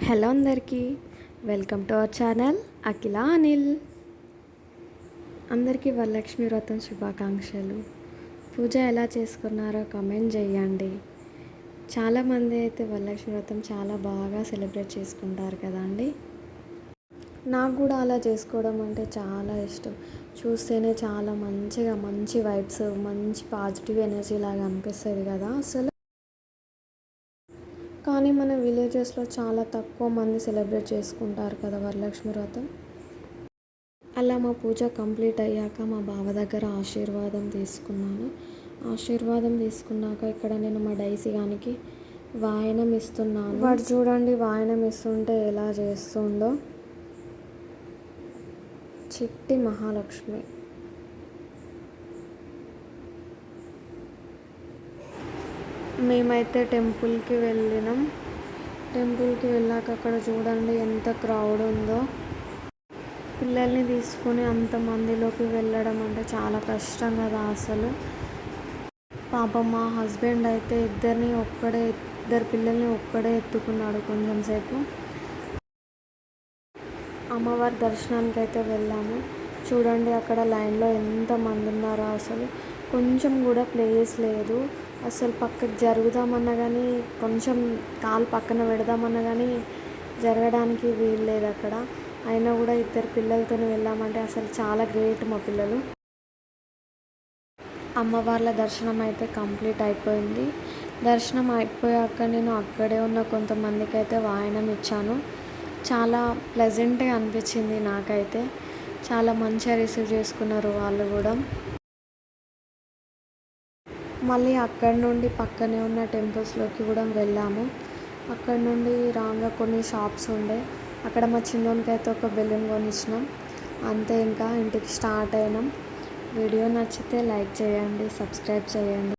Hello అందరికీ, welcome to our channel అఖిల అనిల్. అందరికీ వరలక్ష్మి వ్రతం శుభాకాంక్షలు. పూజ ఎలా చేసుకున్నారో కామెంట్ చేయండి. చాలామంది అయితే వరలక్ష్మి వ్రతం చాలా బాగా సెలబ్రేట్ చేసుకుంటారు కదా అండి. నాకు కూడా అలా చేసుకోవడం అంటే చాలా ఇష్టం. చూస్తేనే చాలా మంచి వైబ్స్, మంచి పాజిటివ్ ఎనర్జీ లాగా అనిపిస్తుంది కదా అసలు. కానీ మన విలేజెస్లో చాలా తక్కువ మంది సెలబ్రేట్ చేసుకుంటారు కదా వరలక్ష్మి వ్రతం. అలా మా పూజ కంప్లీట్ అయ్యాక మా బావ దగ్గర ఆశీర్వాదం తీసుకున్నాను. ఆశీర్వాదం తీసుకున్నాక ఇక్కడ నేను మా డైసీ గానికి వాయనం ఇస్తున్నాను. వాడు చూడండి వాయనం ఇస్తుంటే ఎలా చేస్తుండో. చిట్టి మహాలక్ష్మి. మేమైతే టెంపుల్కి వెళ్ళినాం. టెంపుల్కి వెళ్ళాక అక్కడ చూడండి ఎంత క్రౌడ్ ఉందో. పిల్లల్ని తీసుకొని అంతమందిలోకి వెళ్ళడం అంటే చాలా కష్టం కదా అసలు. పాపం మా హస్బెండ్ అయితే ఇద్దరు పిల్లల్ని ఒక్కడే ఎత్తుకున్నాడు కొంచెం సేపు. అమ్మవారి దర్శనానికి అయితే వెళ్ళాము. చూడండి అక్కడ లైన్లో ఎంతమంది ఉన్నారో అసలు. కొంచెం కూడా ప్లేస్ లేదు అసలు. పక్కకి జరుగుదామన్నా కానీ, కొంచెం కాలు పక్కన పెడదామన్నా కానీ జరగడానికి వీలు లేదు అక్కడ. అయినా కూడా ఇద్దరు పిల్లలతో వెళ్ళామంటే అసలు చాలా గ్రేట్ మా పిల్లలు. అమ్మవార్ల దర్శనం అయితే కంప్లీట్ అయిపోయింది. దర్శనం అయిపోయాక నేను అక్కడే ఉన్న కొంతమందికి అయితే వాయనం ఇచ్చాను. చాలా ప్లెజెంట్గా అనిపించింది నాకైతే. చాలా మంచిగా రిసీవ్ చేసుకున్నారు వాళ్ళు కూడా. మళ్ళీ అక్కడి నుండి పక్కనే ఉన్న టెంపుల్స్లోకి కూడా వెళ్ళాము. అక్కడ నుండి రాగా కొన్ని షాప్స్ ఉండే, అక్కడ మా చిన్నోనికి అయితే ఒక బెలూన్ కొనిచ్చినాం. అంతే, ఇంకా ఇంటికి స్టార్ట్ అయినాం. వీడియో నచ్చితే లైక్ చేయండి, సబ్స్క్రైబ్ చేయండి.